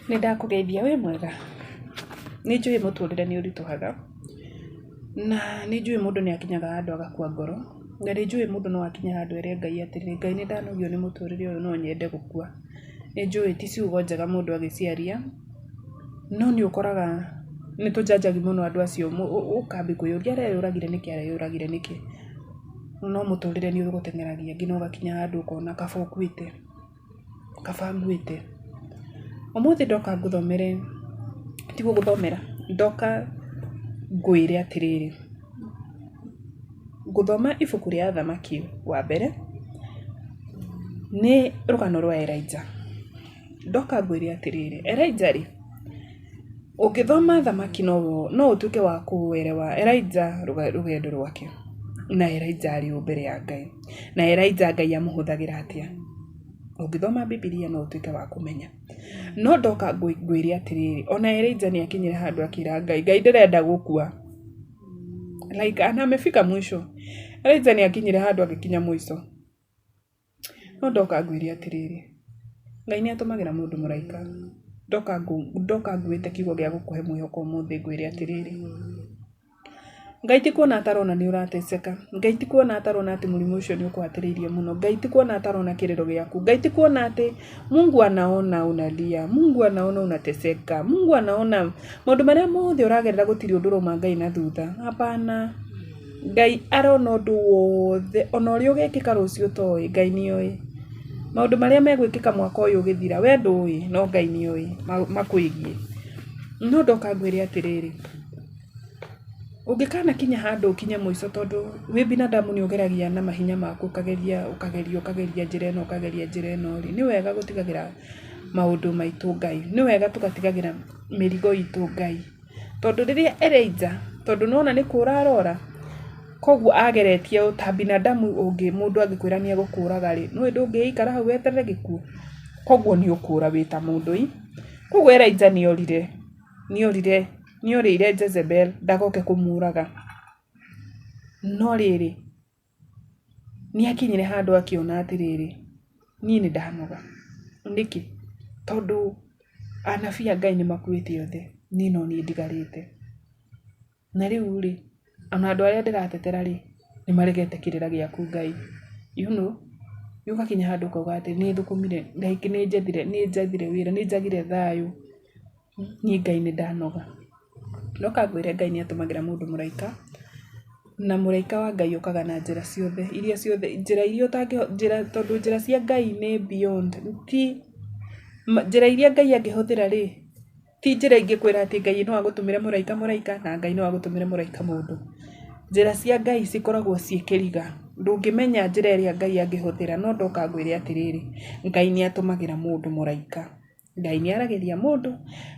Nĩndakũgeithia wĩ mwega. Nĩnjũĩ mũtũrĩre nĩ ũritũhaga na nĩnjũĩ mũndũ nĩakinyaga handũ agakua ngoro, na nĩnjũĩ mũndũ no akinya handũ ere Ngai atĩrĩ, Ngai nĩndanogio nĩ mũtũrĩre ũyũ no nyende gũkua. Nĩnjũĩ ti ciugo njega mũndũ agĩciaria, no nĩũkoraga nĩtũjanjagi mũno andũ acio, ũkambia kwĩyũria areyũragire nĩkĩ, areyũragire nĩkĩ, no mũtũrĩre nĩũgũteng'eragia nginya ũgakinya handũ ũkona kaba ũkuĩte, kaba nguĩte. Ũmũthĩ ndoka ngũthomere, ti gũgũthomera, ndoka ngwĩre atĩrĩrĩ, ngũthoma ibuku rĩa Thamaki wa mbere, nĩ rũgano rwa Elijah. Ndoka ngwĩre atĩrĩrĩ, Elijah rĩ, ũngĩthoma Thamaki no ũtuĩke wa kũerewa Elijah rũgendo rwake, na Elijah arĩ ũ mbere ya Ngai, na Elijah Ngai amũhũthagĩra atĩa. Ũngĩthoma Bibilia no ũtuĩke wa kũmenya. No ndoka ngwĩre atĩrĩrĩ, ona Elijah nĩakinyire handũ akĩra Ngai, Ngai ndĩrenda gũkua. Like amefika mwisho. Elijah nĩakinyire handũ agĩkinya mwisho. No ndoka ngwĩre atĩrĩrĩ, Ngai nĩatũmagĩra mũndũ mũraika. Ndoka ngwĩte kiugo gĩa gũkũhe mwĩhoko ũmũthĩ ngwĩre atĩrĩrĩ, Ngai ti kuona atarona nĩ ũrateseka, Ngai ti kuona atarona atĩ mũrimũ ũcio nĩ ũkũhatĩrĩirie mũno, Ngai ti kuona atarona kĩrĩro gĩaku, Ngai ti kuona atĩ Mungu anaona unalia, Mungu anaona unateseka, Mungu anaona maũndũ marĩa mothe ũragerera gũtirĩ ũndũ ũrauma Ngai na thutha. Hapana, Ngai arona ũndũ wothe, ona ũrĩa ũgekĩka rũciũ ũtoĩ, Ngai nĩoĩ. Maũndũ marĩa megwĩkĩka mwaka ũyũ ũgĩthira, we ndũĩ, no Ngai nĩoĩ makwĩgiĩ. No ndoka ngwĩre atĩrĩrĩ, ũngĩkanakinya handũ ũkinye mũico tondũ wĩ binadamu nĩũgeragia na mahinya maku ũkageria njĩra ĩno ũkageria njĩra ĩno rĩ, nĩ wega gũtigagĩra maũndũ maitũ Ngai, nĩ wega tũgatigagĩra mĩrigo itũ Ngai. Tondũ rĩrĩa Elijah, tondũ nĩwona nĩ kũra arora, koguo ageretie ta binadamu ũngĩ mũndũ angĩkwĩra nĩegũkũraga rĩ, nĩwe ndũngĩikara hau weterere gĩkuũ, koguo nĩũkũra wĩ ta mũndũ. Koguo Elijah nĩorĩire Jezebel ndagoke kũmũraga. No rĩrĩ, nĩakinyire handũ akĩona atĩrĩrĩ, niĩ nĩndanoga. Nĩkĩ? Tondũ anabii a Ngai nĩmakuĩte othe, niĩ no niĩ ndigarĩte. Na rĩu rĩ, ona andũ arĩa ndĩratetera rĩ, nĩmaregete kĩrĩra gĩaku Ngai. You know, nĩũgakinya handũ ũkauga atĩ nĩthũkũmire, like nĩnjathire wĩra, nĩnjagire thayũ, niĩ Ngai nĩndanoga. Ndoka ngwĩre Ngai nĩatũmagĩra mũndũ mũraika, na mũraika wa Ngai ũkaga na njĩra ciothe, njĩra iria tondũ njĩra cia Ngai nĩ beyond. Ti njĩra iria Ngai angĩhũthĩra rĩ, ti njĩra ingĩkwĩra atĩ Ngai no agũtũmĩre mũraika na Ngai no agũtũmĩre mũraika mũndũ. Njĩra cia Ngai cikoragwo ciĩkĩriga, ndũngĩmenya njĩra ĩrĩa Ngai angĩhũthĩra. No ndoka ngwĩre atĩrĩrĩ, Ngai nĩatũmagĩra mũndũ mũraika, Ngai nĩaragĩria mũndũ,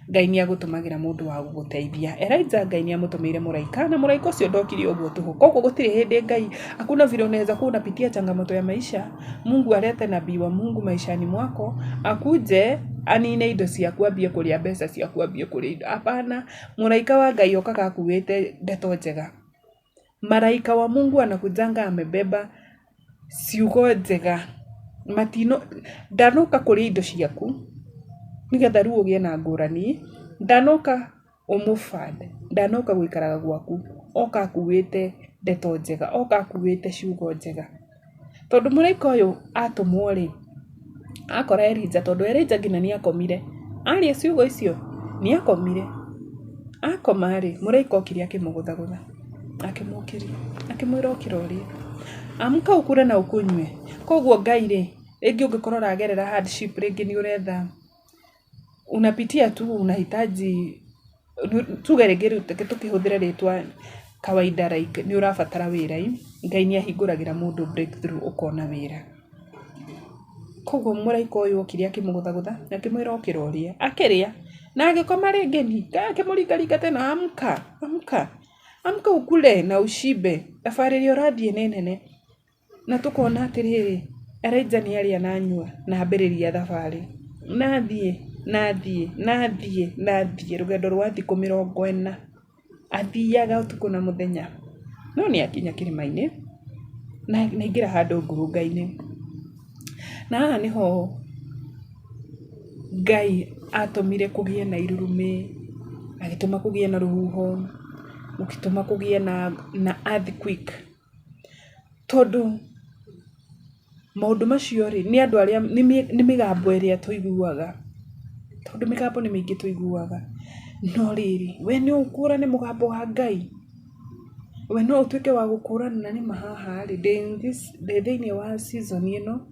Ngai nĩagũtũmagĩra mũndũ wa gũgũteithia. Elijah Ngai nĩamũtũmĩire mũraika, na mũraika ũcio ndokire ũguo tũhũ. Koguo gũtirĩ hĩndĩ Ngai, hakuna vile unaweza kuwa unapitia changamoto ya maisha, Mungu alete nabii wa Mungu maishani mwako, akuje anine indo ciaku ambie kũrĩa mbeca ciaku ambie kũrĩa indo. Hapana, mũraika wa Ngai okaga akuĩte ndeto njega. Malaika wa Mungu anakujanga amebeba ciugo njega. Ndanoka kũrĩa indo ciaku nĩgetha rĩu ũgĩe na ngũrani, ndanoka ũmũbande, ndanoka gũikaraga gwaku, oka akuĩte ndeto njega, oka akuĩte ciugo njega. Tondũ mũraika ũyũ atũmwo rĩ, akora Elijah, tondũ Elijah nginya nĩakomire, aria ciugo icio nĩakomire. Akoma rĩ, mũraika okire akĩmũgũthagũtha, akĩmũkĩria, akĩmwĩra ũkĩra ũrĩe, amka ũkũre na ũkũnyue. Koguo Ngai rĩ, rĩngĩ ũngĩkorwo ũragerera hardship, rĩngĩ nĩũretha unapitia tu unahitaji tuge rĩngĩ tukĩhũthĩra rĩtwa kawaida like nĩũrabatara wĩra, Ngai nĩahingũragĩra mũndũ breakthrough ũkona wĩra. Koguo mũraika ũyũ okire akĩmũgũthagũtha, akĩmwĩra ũkĩra ũrĩe, akĩrĩa na agĩkoma rĩngĩ ningĩ, akĩmũringaringa tena, amka ukule na ushibe, thabarĩ ĩrĩa ũrathiĩ nĩ nene. Na tũkona atĩrĩrĩ, Elijah nĩarĩa na anyua na ambĩrĩria thabarĩ, nathiĩ rũgendo rwa thikũ 40 athiaga ũtukũ na mũthenya. No nĩakinya kĩrĩma-inĩ na naingĩra handũ ngurunga-inĩ, na haha nĩho Ngai atomire kugie na irurume, agituma kugie na ruhuho, gukituma kugie na earthquake. Tondu maundu macio ri ni andu aria ni migambo iria tuiguaga, tondu migambo ni mingi tuiguaga, no riri we ni ukurane mugambo wa Ngai, we no utuike wa gukurana na ni mahaha ri thiini wa season ino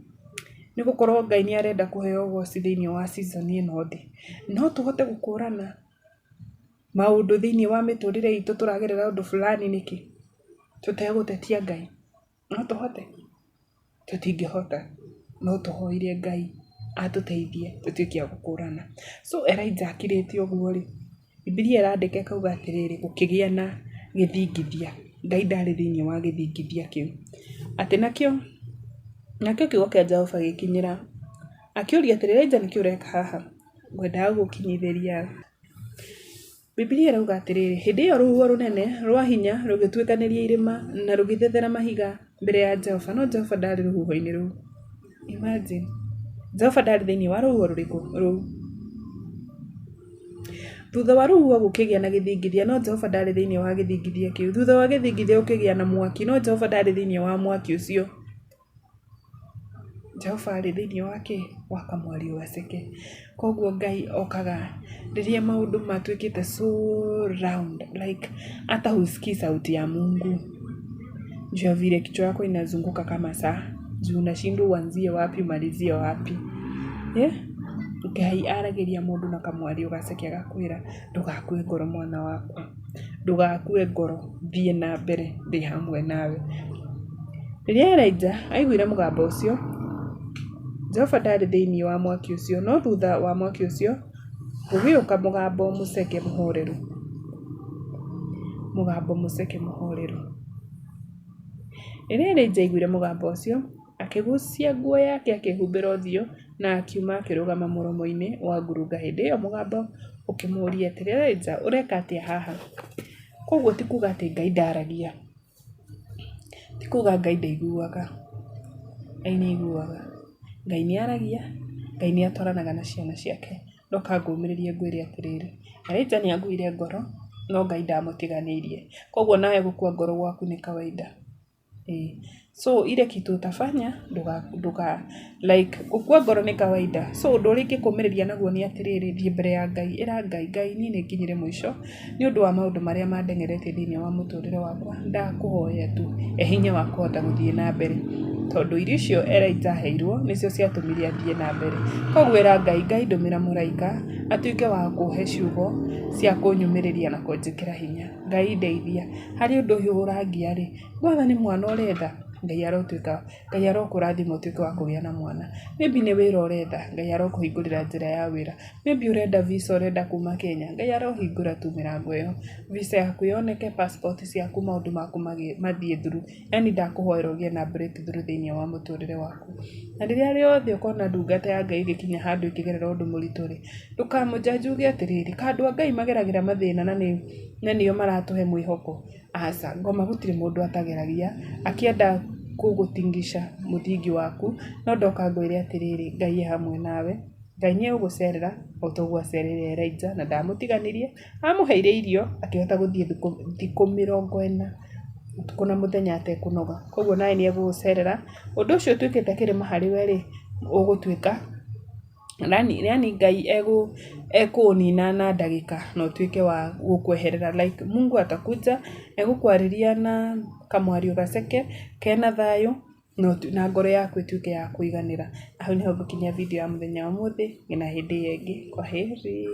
ni gukorwo Ngai ni arenda kuheo goci thiini wa season ino ndi no tuhote gukurana maundu thiini wa miturire itu turagerera undu fulani niki tutegutetia Ngai, no tuhote? Tutingihota, no tuhoire Ngai atuteithie tutuike gukurana. So Elijah akirite uguo ri Biblia irandika kauga atiriri gukigia na githingithia, Ngai ndari thiini wa githingithia kiu, ati nakio kiugo kia Jehova gikinyira akiuria atiriri Elijah niki ureka haha, ngwendaga gukinyithiria. Biblia irauga atiriri hindi iyo ruhuho runene rwa hinya rugituikaniria irima na rugithethera mahiga mbere ya Jehova, no Jehova ndari ruhuho-ini ruu. Imagine, Jehova ndari thiini wa ruhuho ruu. Thutha wa ruhuho gukigia na githingithia, no Jehova ndari thiini wa githingithia kiu. Thutha wa githingithia gukigia na mwaki, no Jehova ndari thiini wa mwaki ucio. Jehova ari thiini wa kamwario gaceke. Koguo Ngai okaga riria maundu matuikite so round, like hata husikii sauti ya Mungu. Njoo vile kichwa yako inazunguka kama saa, juu unashindwa uanzie wapi umalizie wapi. Ngai aragiria mundu na kamwario gaceke agakwira ndugakue ngoro mwana wakwa, ndugakue ngoro, thie na mbere ndi hamwe nawe. Riria Elijah aiguire mugambo ucio, Jehova ndari thiini wa mwaki ucio, no thutha wa mwaki ucio gugiuka mugambo muceke muhoreru. Mugambo muceke muhoreru. Riria Elijah aiguire mugambo ucio, akigucia nguo yake akihumbira uthio na akiuma akirugama muromo-ini wa ngurunga. Hindi iyo mugambo ukimuria atiriri Elijah ureka atia haha. Koguo ti kuga ati Ngai ndaragia, ti kuga Ngai ndaiguaga, Ngai ni aiguaga. Ngai ni aragia, Ngai ni atwaranaga na ciana ciake. Ndoka ngumiririe ngwire atiriri Elijah ni aguire ngoro, no Ngai ndamutiganirie. Koguo nawe gukua ngoro gwaku ni kawaida. So ile kitu utafanya nduga like gukua ngoro ni kawaida. So undu uria ingikuumiriria naguo ni atiriri, thie mbere ya Ngai, ira Ngai ni nginyire mwisho ni undu wa maundu maria mandengerete thiini wa muturire wakwa. Ndakuhoya tu hinya wa kuhota guthie na mbere, tondu irio icio Elijah heirwo nicio ciatumire athie na mbere. Koguo ira Ngai ndumira muraika atuike wa kuhe ciugo cia kunyumiriria na kunjikira hinya. Ngai ndeithia hari undu uyu urangia ri, gwatha ni mwana uretha, Ngai arotuika, Ngai arokurathima utuike wa kugia na mwana. Maybe ni wira uretha, Ngai arokuhingurira njira ya wira. Maybe urenda visa, urenda kuma Kenya, Ngai arohingura tu mirango iyo, visa yaku yoneke, passport ciaku, maundu maku mathie through. Yani ndakuhoera ugie na breakthrough thiini wa muturire waku. Na riria riothe ukona ndungata ya Ngai igikinya handu ikigerera undu muritu ri, ndukamujaji uge atiriri kandu a Ngai mageragira mathina na niyo maratuhe mwihoko. Aca ngoma gutiri mundu atageragia akienda kugutingisha muthingi waku, no ndoka ngwire atiriri Ngai hamwe nawe. Ngai ni ugucerera otoguo acerere Elijah na ndamutiganirie, amuheire irio akihota guthie thiku 40 utuku na muthenya atekunoga. Koguo nawe ni egugucerera, undu ucio tuikite kirima hari we ri ugutuika yani Ngai ekunina na ndagika no tuike wa gukweherera. Like Mungu atakuja egukwariria na kamwario gaceke kena thayo na ngoro yaku ituike ya kuiganira. Hau niho ngukinya video ya muthenya wa muthi ngina hindi yengi. Kwaheri.